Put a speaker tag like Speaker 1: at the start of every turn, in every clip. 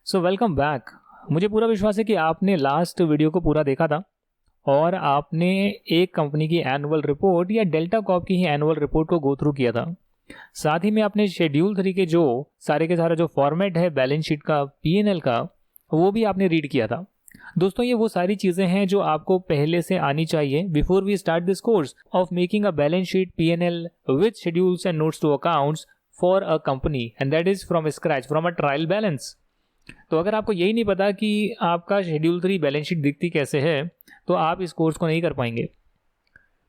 Speaker 1: So welcome back. मुझे पूरा विश्वास है कि आपने लास्ट वीडियो को पूरा देखा था और आपने एक कंपनी की एनुअल रिपोर्ट या डेल्टा कॉर्प की ही एनुअल रिपोर्ट को गो थ्रू किया था। साथ ही में आपने शेड्यूल 3 के जो सारे के सारा जो फॉर्मेट है बैलेंस शीट का, P&L का, वो भी आपने रीड किया था। दोस्तों, ये वो सारी चीज़ें हैं जो आपको पहले से आनी चाहिए before we start this course of making a balance sheet, P&L with schedules and notes to accounts for a company, and that is from scratch, from a trial balance. तो अगर आपको यही नहीं पता कि आपका शेड्यूल 3 बैलेंस शीट दिखती कैसे है, तो आप इस कोर्स को नहीं कर पाएंगे।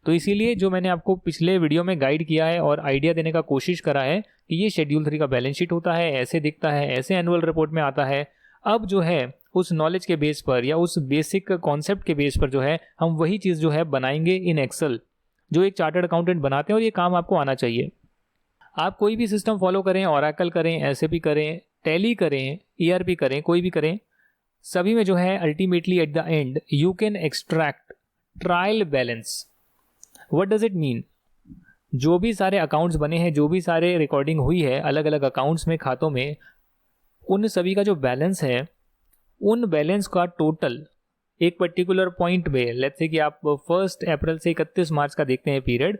Speaker 1: तो इसीलिए जो मैंने आपको पिछले वीडियो में गाइड किया है और आइडिया देने का कोशिश करा है कि ये शेड्यूल 3 का बैलेंस शीट होता है, ऐसे दिखता है, ऐसे एनुअल रिपोर्ट में आता है। अब जो है उस नॉलेज के बेस पर या उस बेसिक कॉन्सेप्ट के बेस पर जो है हम वही चीज़ जो है बनाएंगे इन एक्सेल, जो एक चार्टर्ड अकाउंटेंट बनाते हैं, और ये काम आपको आना चाहिए। आप कोई भी सिस्टम फॉलो करें, ओरेकल करें, SAP करें, टैली करें, ERP करें, कोई भी करें, सभी में जो है ultimately at the end you can extract trial balance. What does it mean? जो भी सारे अकाउंट्स बने हैं, जो भी सारे रिकॉर्डिंग हुई है अलग अलग अकाउंट्स में, खातों में, उन सभी का जो बैलेंस है, उन बैलेंस का टोटल एक पर्टिकुलर पॉइंट में, लेट्स से कि आप 1 अप्रैल से 31 मार्च का देखते हैं पीरियड,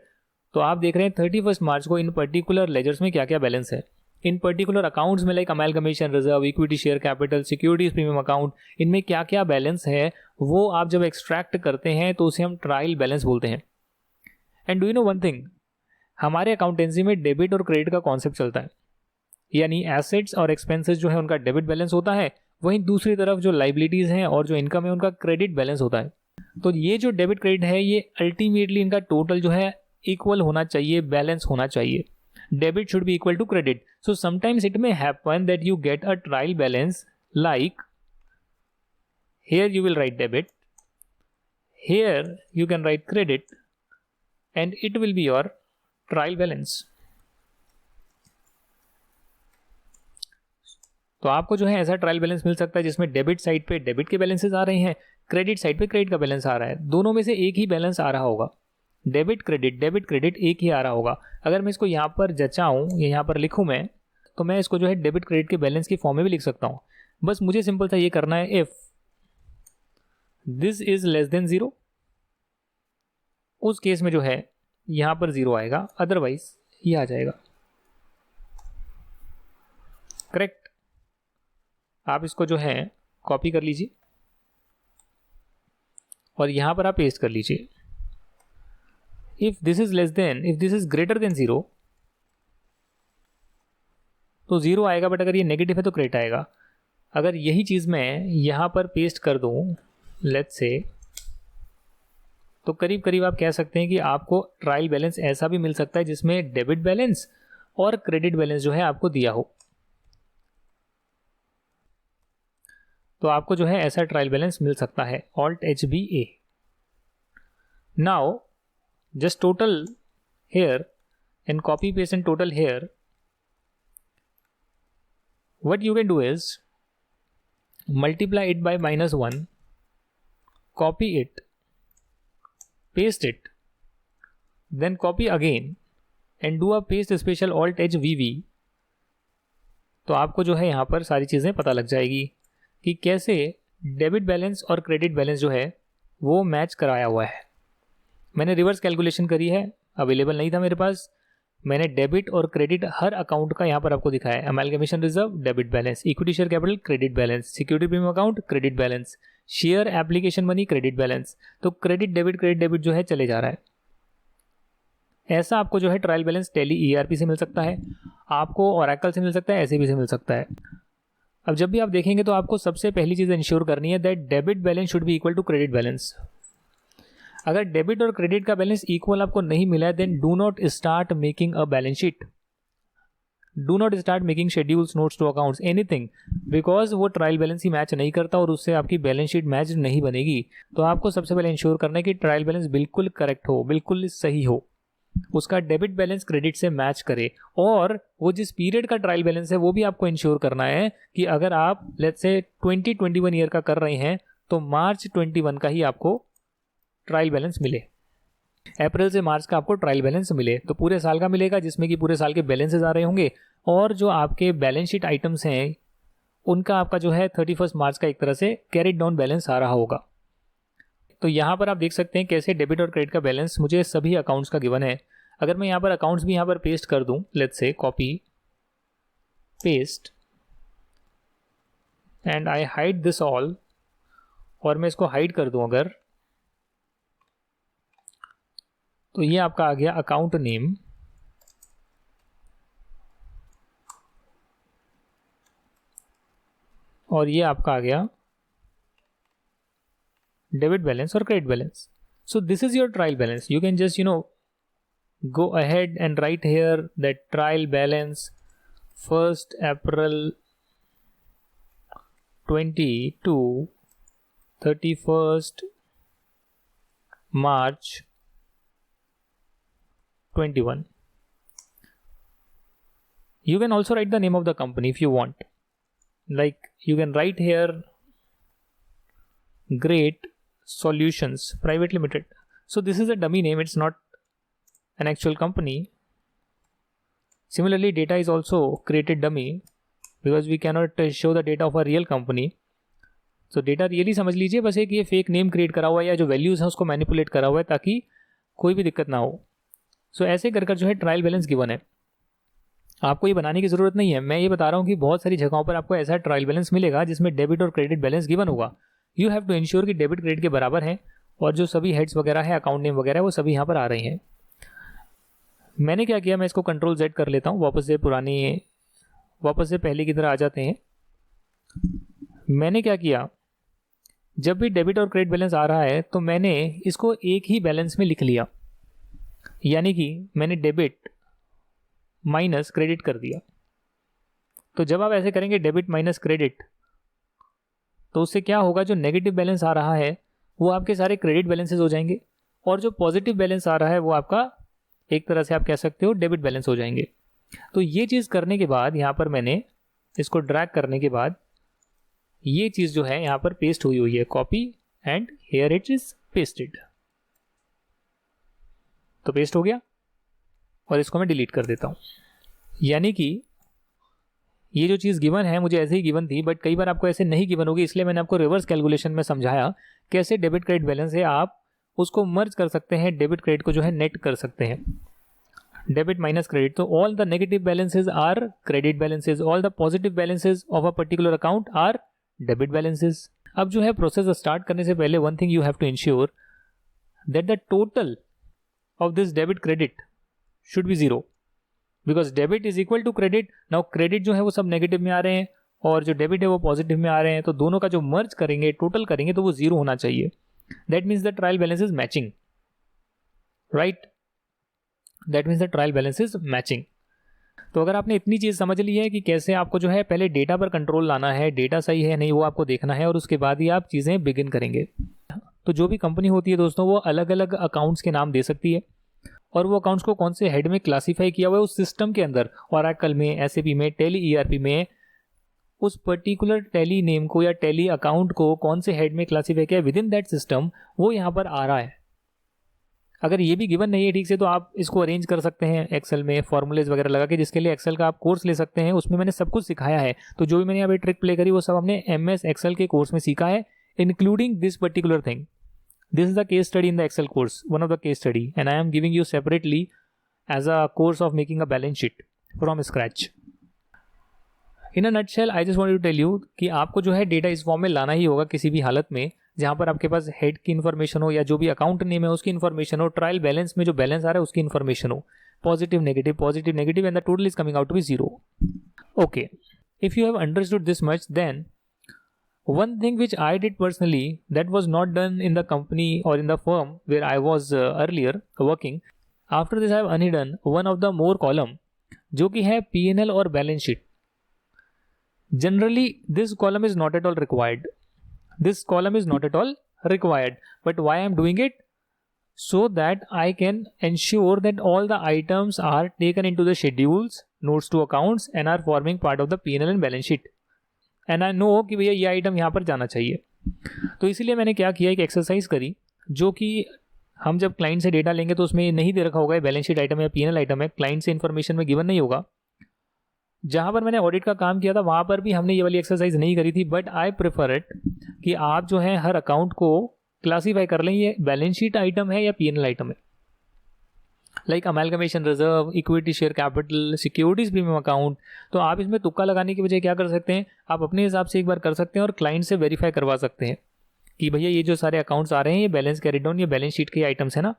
Speaker 1: तो आप देख रहे हैं 31 मार्च को इन पर्टिकुलर लेजर्स में क्या क्या बैलेंस है, इन पर्टिकुलर अकाउंट्स में, like amalgamation reserve, equity share capital, securities premium account, इनमें क्या क्या बैलेंस है, वो आप जब एक्सट्रैक्ट करते हैं तो उसे हम ट्रायल बैलेंस बोलते हैं। And do you know one thing, हमारे अकाउंटेंसी में डेबिट और क्रेडिट का कॉन्सेप्ट चलता है, यानी एसेट्स और एक्सपेंसेस जो है उनका डेबिट बैलेंस होता है, वहीं दूसरी तरफ जो लाइबिलिटीज हैं और जो इनकम है उनका क्रेडिट बैलेंस होता है। तो ये जो डेबिट क्रेडिट है, ये अल्टीमेटली इनका टोटल जो है इक्वल होना चाहिए, बैलेंस होना चाहिए। Debit should be equal to credit. So sometimes it may happen that you get a trial balance, like here you will write debit, here you can write credit, and it will be your trial balance. तो आपको जो है ऐसा trial balance मिल सकता है जिसमें debit side पे debit के बैलेंसेस आ रहे हैं, क्रेडिट साइड पे क्रेडिट का बैलेंस आ रहा है, दोनों में से एक ही बैलेंस आ रहा होगा। डेबिट क्रेडिट एक ही आ रहा होगा। अगर मैं इसको यहाँ पर जचाऊँ या यहाँ पर लिखूँ मैं, तो मैं इसको जो है डेबिट क्रेडिट के बैलेंस की फॉर्म में भी लिख सकता हूँ। बस मुझे सिंपल सा ये करना है, if this is less than 0, उस केस में जो है यहाँ पर 0 आएगा, अदरवाइज ये आ जाएगा। करेक्ट? आप इसको जो है कॉपी कर लीजिए और यहाँ पर आप पेस्ट कर लीजिए। If this is greater than 0, तो 0 आएगा, बट अगर ये नेगेटिव है तो क्रेडिट आएगा। अगर यही चीज़ मैं यहाँ पर पेस्ट कर दूँ, लेट्स से, तो करीब करीब आप कह सकते हैं कि आपको ट्रायल बैलेंस ऐसा भी मिल सकता है जिसमें डेबिट बैलेंस और क्रेडिट बैलेंस जो है आपको दिया हो। तो आपको जो है ऐसा ट्रायल बैलेंस मिल सकता है, Alt HBA। Now just total here and copy paste and total here. What you can do is multiply it by -1, copy it, paste it, then copy again and do a paste special Alt HVV। तो आपको जो है यहाँ पर सारी चीज़ें पता लग जाएगी कि कैसे डेबिट बैलेंस और क्रेडिट बैलेंस जो है वो मैच कराया हुआ है। मैंने रिवर्स कैलकुलेशन करी है, अवेलेबल नहीं था मेरे पास। मैंने डेबिट और क्रेडिट हर अकाउंट का यहाँ पर आपको दिखाया है। Amalgamation reserve debit balance, equity share capital credit balance, security premium account credit balance, share application money credit balance. तो क्रेडिट डेबिट जो है चले जा रहा है। ऐसा आपको जो है ट्रायल बैलेंस टैली ERP से मिल सकता है, आपको ओरेकल से मिल सकता है, SAP से मिल सकता है। अब जब भी आप देखेंगे तो आपको सबसे पहली चीज़ इंश्योर करनी है that debit balance should be equal to credit balance. अगर डेबिट और क्रेडिट का बैलेंस इक्वल आपको नहीं मिला है, then do not start making a balance sheet, do not start making schedules, notes to accounts, anything, because वो trial balance ही match नहीं करता और उससे आपकी बैलेंस शीट मैच नहीं बनेगी। तो आपको सबसे पहले इंश्योर करना है कि ट्रायल बैलेंस बिल्कुल करेक्ट हो, बिल्कुल सही हो, उसका डेबिट बैलेंस क्रेडिट से मैच करे, और वो जिस पीरियड का ट्रायल बैलेंस है वो भी आपको इंश्योर करना है कि अगर आप लेट्स से 2021 ईयर का कर रहे हैं तो मार्च 21 का ही आपको ट्रायल बैलेंस मिले, अप्रैल से मार्च का आपको ट्रायल बैलेंस मिले, तो पूरे साल का मिलेगा जिसमें कि पूरे साल के बैलेंसेस आ रहे होंगे, और जो आपके बैलेंस शीट आइटम्स हैं उनका आपका जो है 31 मार्च का एक तरह से कैरिड डाउन बैलेंस आ रहा होगा। तो यहाँ पर आप देख सकते हैं कैसे डेबिट और क्रेडिट का बैलेंस मुझे सभी अकाउंट्स का गिवन है। अगर मैं यहाँ पर अकाउंट्स भी यहाँ पर पेस्ट कर दूँ, let's say copy paste and I hide this all, और मैं इसको हाइड कर दूँ अगर, तो ये आपका आ गया अकाउंट नेम, और ये आपका आ गया डेबिट बैलेंस और credit balance. So this is your trial balance. You can just go ahead and write here that trial balance 1st April 20 to 31st March 21. You can also write the name of the company if you want. Like you can write here Great Solutions Private Limited. So this is a dummy name, it's not an actual company. Similarly, data is also created dummy because we cannot show the data of a real company. So data really समझ लीजिए बस एक ये fake name create करा हुआ है या जो वैल्यूज है उसको मैनिपुलेट करा हुआ है ताकि कोई भी दिक्कत ना हो। सो ऐसे कर जो है ट्रायल बैलेंस गिवन है। आपको ये बनाने की ज़रूरत नहीं है, मैं ये बता रहा हूँ कि बहुत सारी जगहों पर आपको ऐसा ट्रायल बैलेंस मिलेगा जिसमें डेबिट और क्रेडिट बैलेंस गिवन होगा। यू हैव टू इंश्योर कि डेबिट क्रेडिट के बराबर है और जो सभी हेड्स वगैरह है, अकाउंट नेम वगैरह, वो सभी यहाँ पर आ रहे हैं। मैंने क्या किया, मैं इसको कंट्रोल Z कर लेता हूँ, वापस से पहले की तरह आ जाते हैं। मैंने क्या किया, जब भी डेबिट और क्रेडिट बैलेंस आ रहा है तो मैंने इसको एक ही बैलेंस में लिख लिया, यानी कि मैंने डेबिट माइनस क्रेडिट कर दिया। तो जब आप ऐसे करेंगे डेबिट माइनस क्रेडिट, तो उससे क्या होगा, जो नेगेटिव बैलेंस आ रहा है वो आपके सारे क्रेडिट बैलेंसेस हो जाएंगे और जो पॉजिटिव बैलेंस आ रहा है वो आपका एक तरह से आप कह सकते हो डेबिट बैलेंस हो जाएंगे। तो ये चीज़ करने के बाद यहाँ पर मैंने इसको ड्रैग करने के बाद ये चीज़ जो है यहाँ पर पेस्ट हुई है, copy and here it is pasted. तो पेस्ट हो गया और इसको मैं डिलीट कर देता हूँ। यानी कि ये जो चीज़ गिवन है मुझे ऐसे ही गिवन थी, बट कई बार आपको ऐसे नहीं गिवन होगी, इसलिए मैंने आपको रिवर्स कैलकुलेशन में समझाया कैसे डेबिट क्रेडिट बैलेंस है आप उसको मर्ज कर सकते हैं, डेबिट क्रेडिट को जो है नेट कर सकते हैं, डेबिट माइनस क्रेडिट। तो all the negative balances are credit balances, all the positive balances of a particular account are debit balances. अब जो है प्रोसेस स्टार्ट करने से पहले one thing you have to ensure that the total of this debit credit should be zero, because debit is equal to credit. Now credit जो है वो सब नेगेटिव में आ रहे हैं और जो डेबिट है वो पॉजिटिव में आ रहे हैं, तो दोनों का जो मर्ज करेंगे, टोटल करेंगे, तो वो जीरो होना चाहिए। That means the trial balance is matching, right? That means the trial balance is matching. तो अगर आपने इतनी चीज़ समझ ली है कि कैसे आपको जो है पहले डेटा पर कंट्रोल लाना है, डेटा सही है नहीं वो आपको देखना है और उसके बाद ही आप चीज़ें बिगिन करेंगे। तो जो भी कंपनी होती है दोस्तों वो अलग अलग अकाउंट्स के नाम दे सकती है और वो अकाउंट्स को कौन से हेड में क्लासीफाई किया हुआ है उस सिस्टम के अंदर, ओरेकल में, SAP में, टैली ERP में, उस पर्टिकुलर टैली नेम को या टैली अकाउंट को कौन से हेड में क्लासीफाई किया विद इन दैट सिस्टम, वो यहाँ पर आ रहा है। अगर ये भी गिवन नहीं है ठीक से तो आप इसको अरेंज कर सकते हैं एक्सेल में फॉर्मूलेज वगैरह लगा के, जिसके लिए एक्सेल का आप कोर्स ले सकते हैं, उसमें मैंने सब कुछ सिखाया है। तो जो भी मैंने यहाँ पे ट्रिक प्ले करी वो सब हमने MS एक्सेल के कोर्स में सीखा है, including this particular thing. This is the case study in the Excel course, one of the case study, and I am giving you separately as a course of making a balance sheet from scratch. In a nutshell I just want to tell you कि आपको जो है data इस form में लाना ही होगा किसी भी हालत में, जहाँ पर आपके पास हेड की इन्फॉर्मेशन हो या जो भी अकाउंट नेम है उसकी इन्फॉर्मेशन हो, ट्रायल बैलेंस में जो बैलेंस आ रहा है उसकी इन्फॉर्मेशन हो, positive negative and the total is coming out to be zero. Okay, if you have understood this much, then one thing which I did personally that was not done in the company or in the firm where I was earlier working, after this I have unhidden one of the more column जो कि है P&L और balance sheet. Generally, this column is not at all required. This column is not at all required. But why I am doing it? So that I can ensure that all the items are taken into the schedules, notes to accounts and are forming part of the P&L and balance sheet. And I know कि भैया ये item यहाँ पर जाना चाहिए। तो इसीलिए मैंने क्या किया, एक एक्सरसाइज करी जो कि हम जब क्लाइंट से डेटा लेंगे तो उसमें नहीं दे रखा होगा बैलेंस शीट आइटम या P&L आइटम है, क्लाइंट से इन्फॉर्मेशन में गिवन नहीं होगा। जहाँ पर मैंने ऑडिट का काम किया था वहाँ पर भी हमने ये वाली एक्सरसाइज नहीं करी थी, बट आई प्रेफर इट कि आप जो है हर अकाउंट को क्लासीफाई कर लें, ये बैलेंस शीट आइटम है या P&L आइटम है। Like amalgamation reserve, equity share capital, securities premium account. तो आप इसमें तुक्का लगाने की बजाय क्या कर सकते हैं, आप अपने हिसाब से एक बार कर सकते हैं और क्लाइंट से वेरीफाई करवा सकते हैं कि भैया ये जो सारे अकाउंट्स आ रहे हैं ये बैलेंस कैरी डाउन, ये बैलेंस शीट के आइटम्स है ना।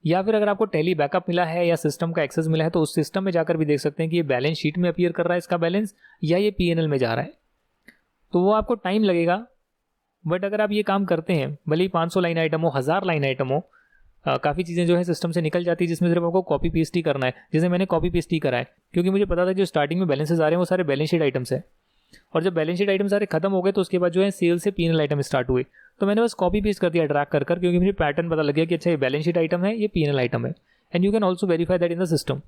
Speaker 1: या फिर अगर आपको टैली बैकअप मिला है या सिस्टम का एक्सेस मिला है तो उस सिस्टम में जाकर भी देख सकते हैं कि ये बैलेंस शीट में अपीयर कर रहा है इसका बैलेंस या ये P&L में जा रहा है। तो वो आपको टाइम लगेगा, बट अगर आप ये काम करते हैं, भले ही 500 लाइन आइटम हो, 1000 लाइन आइटम हो, काफ़ी चीज़ें जो है सिस्टम से निकल जाती है जिसमें सिर्फ आपको कॉपी पेस्ट ही करना है। जैसे मैंने कॉपी पेस्ट ही करा है क्योंकि मुझे पता था जो स्टार्टिंग में बैलेंसेस आ रहे हैं वो सारे बैलेंस शीट आइटम्स है, और जब बैलेंस शीट आइटम सारे खत्म हो गए तो उसके बाद जो है सेल से P&L आइटम स्टार्ट हुए। तो मैंने बस कॉपी पेस्ट कर दिया ड्रैग कर क्योंकि मुझे पैटर्न पता लग गया कि अच्छा ये बैलेंस शीट आइटम है, ये P&L आइटम है। And you can also verify that in the system.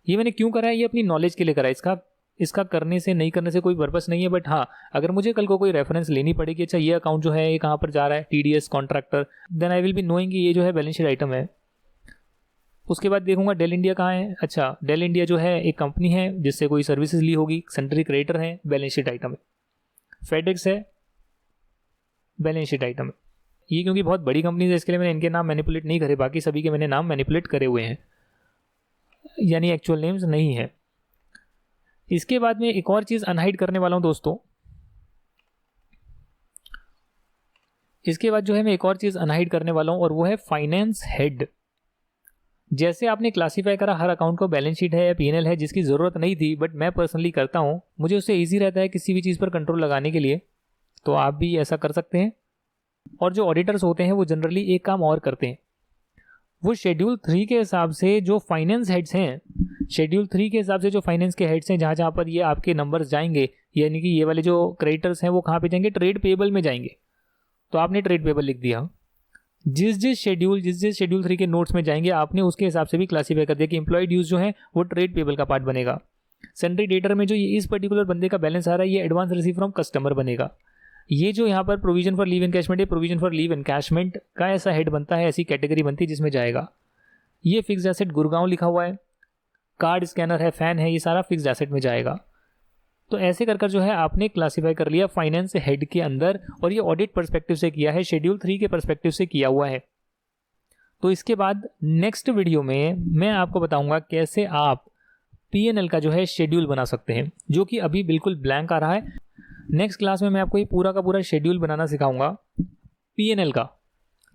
Speaker 1: ये मैंने क्यों करा है, ये अपनी नॉलेज के लिए करा है। इसका करने से नहीं करने से कोई पर्पस नहीं है, बट हाँ अगर मुझे कल को कोई रेफरेंस लेनी पड़ेगी, अच्छा ये अकाउंट जो है ये कहाँ पर जा रहा है, TDS contractor, then I will be knowing कि ये जो है बैलेंस शीट आइटम है। उसके बाद देखूंगा डेल इंडिया कहाँ है, अच्छा डेल इंडिया जो है एक कंपनी है जिससे कोई सर्विसेज ली होगी, सेंट्री क्रेडिटर है, बैलेंस शीट आइटम है। फेडेक्स है, बैलेंस शीट आइटम है। ये क्योंकि बहुत बड़ी कंपनी है इसके लिए मैंने इनके नाम मैनिपुलेट नहीं करे, बाकी सभी के मैंने नाम मैनिपुलेट करे हुए हैं, यानी एक्चुअल नेम्स नहीं है। इसके बाद में एक और चीज़ अनहाइड करने वाला हूं दोस्तों, इसके बाद जो है मैं एक और चीज़ अनहाइड करने वाला हूं और वो है फाइनेंस हेड। जैसे आपने क्लासीफाई करा हर अकाउंट को बैलेंस शीट है या P&L है, जिसकी ज़रूरत नहीं थी बट मैं पर्सनली करता हूँ, मुझे उससे ईजी रहता है किसी भी चीज़ पर कंट्रोल लगाने के लिए, तो आप भी ऐसा कर सकते हैं। और जो ऑडिटर्स होते हैं वो जनरली एक काम और करते हैं, वो शेड्यूल 3 के हिसाब से जो फाइनेंस हेड्स हैं, शेड्यूल 3 के हिसाब से जो फाइनेंस के हेड्स हैं, जहाँ जहाँ पर ये आपके नंबर्स जाएंगे, यानी कि ये वाले जो क्रेडिटर्स हैं वो कहाँ पे जाएंगे, ट्रेड पेबल में जाएंगे। तो आपने ट्रेड पेबल लिख दिया, जिस शेड्यूल 3 के नोट्स में जाएंगे आपने उसके हिसाब से भी क्लासीफाई कर दिया कि एम्प्लॉय ड्यूज जो है वो ट्रेड पेबल का पार्ट बनेगा। सेंट्री डेटर में जो ये इस पर्टिकुलर बंदे का बैलेंस आ रहा है ये एडवांस रिसीव फ्रॉम कस्टमर बनेगा। ये जो यहाँ पर प्रोविजन फॉर लीव एनकैशमेंट है, प्रोविजन फॉर लीव एनकैशमेंट का ऐसा हेड बनता है, ऐसी कैटेगरी बनती है जिसमें जाएगा। ये फिक्स एसेट गुड़गांव लिखा हुआ है, कार्ड स्कैनर है, फैन है, ये सारा फिक्स एसेट में जाएगा। तो ऐसे कर जो है आपने क्लासीफाई कर लिया फाइनेंस हेड के अंदर, और ये ऑडिट पर्सपेक्टिव से किया है, शेड्यूल 3 के पर्सपेक्टिव से किया हुआ है। तो इसके बाद नेक्स्ट वीडियो में मैं आपको बताऊंगा कैसे आप P&L का जो है शेड्यूल बना सकते हैं, जो कि अभी बिल्कुल ब्लैंक आ रहा है। नेक्स्ट क्लास में मैं आपको ये पूरा का पूरा शेड्यूल बनाना सिखाऊंगा P&L का,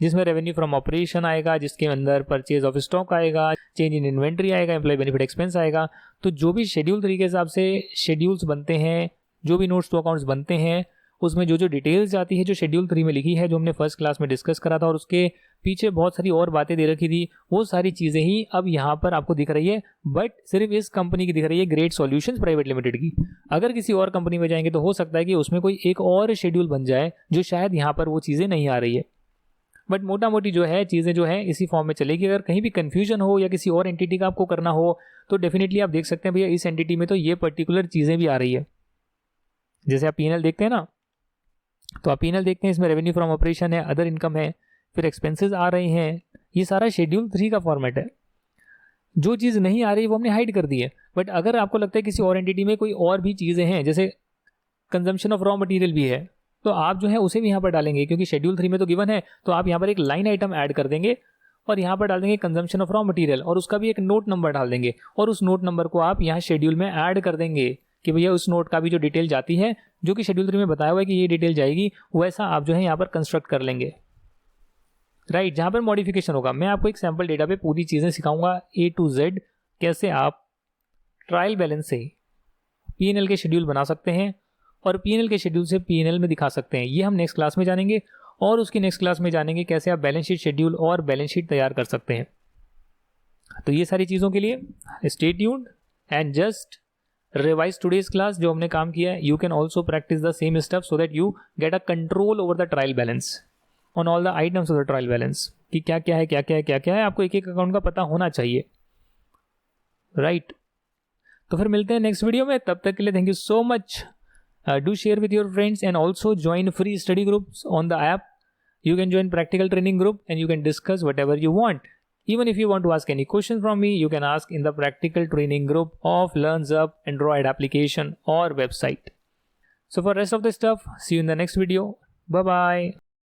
Speaker 1: जिसमें रेवेन्यू फ्रॉम ऑपरेशन आएगा, जिसके अंदर परचेज ऑफ स्टॉक आएगा, चेंज इन इन्वेंट्री आएगा, एम्प्लॉय बेनिफिट एक्सपेंस आएगा। तो जो भी शेड्यूल 3 के हिसाब से शेड्यूल्स बनते हैं, जो भी नोट्स टू अकाउंट्स बनते हैं, उसमें जो डिटेल्स जाती है जो शेड्यूल 3 में लिखी है, जो हमने फर्स्ट क्लास में डिस्कस करा था, और उसके पीछे बहुत सारी और बातें दे रखी थी, वो सारी चीज़ें ही अब यहाँ पर आपको दिख रही है, बट सिर्फ इस कंपनी की दिख रही है, ग्रेट सॉल्यूशंस प्राइवेट लिमिटेड की। अगर किसी और कंपनी में जाएंगे तो हो सकता है कि उसमें कोई एक और शेड्यूल बन जाए जो शायद यहाँ पर वो चीज़ें नहीं आ रही है, बट मोटा मोटी जो है चीज़ें जो है इसी फॉर्म में चलेगी। अगर कहीं भी कन्फ्यूजन हो या किसी और एंटिटी का आपको करना हो तो डेफिनेटली आप देख सकते हैं भैया इस एंटिटी में तो ये पर्टिकुलर चीज़ें भी आ रही है। जैसे आप P&L देखते हैं ना, तो आप P&L देखते हैं, इसमें रेवेन्यू फ्रॉम ऑपरेशन है, अदर इनकम है, फिर एक्सपेंसेस आ रहे हैं, ये सारा शेड्यूल 3 का फॉर्मेट है। जो चीज़ नहीं आ रही वो हमने हाइड कर दी है, बट अगर आपको लगता है किसी और एंटिटी में कोई और भी चीज़ें हैं, जैसे कंजम्पशन ऑफ रॉ मटेरियल भी है, तो आप जो है उसे भी यहाँ पर डालेंगे, क्योंकि शेड्यूल 3 में तो गिवन है, तो आप यहाँ पर एक लाइन आइटम ऐड कर देंगे और यहाँ पर डाल देंगे कंजम्पशन ऑफ रॉ मटेरियल, और उसका भी एक नोट नंबर डाल देंगे, और उस नोट नंबर को आप यहाँ शेड्यूल में ऐड कर देंगे कि भैया उस नोट का भी जो डिटेल जाती है, जो कि शेड्यूल 3 में बताया हुआ है कि ये डिटेल जाएगी, वैसा आप जो है यहाँ पर कंस्ट्रक्ट कर लेंगे, राइट। जहाँ पर मॉडिफिकेशन होगा मैं आपको एक सैम्पल डेटा पे पूरी चीज़ें सिखाऊंगा A to Z, कैसे आप ट्रायल बैलेंस से P&L के शेड्यूल बना सकते हैं और P&L के शेड्यूल से P&L में दिखा सकते हैं। ये हम नेक्स्ट क्लास में जानेंगे, और उसकी नेक्स्ट क्लास में जानेंगे कैसे आप बैलेंस शीट शेड्यूल और बैलेंस शीट तैयार कर सकते हैं। तो ये सारी चीज़ों के लिए stay tuned and just revise today's class. जो हमने काम किया है, you can also practice the same step so that you get a control over the trial balance on all the items of the trial balance, कि क्या क्या है, क्या क्या है, क्या क्या है, आपको एक एक अकाउंट का पता होना चाहिए, राइट। तो फिर मिलते हैं नेक्स्ट वीडियो में, तब तक के लिए thank you so much. Do share with your friends and also join free study groups on the app. You can join practical training group and you can discuss whatever you want. Even if you want to ask any question from me, you can ask in the practical training group of LearnZup Android application or website. So for rest of the stuff, see you in the next video. Bye bye.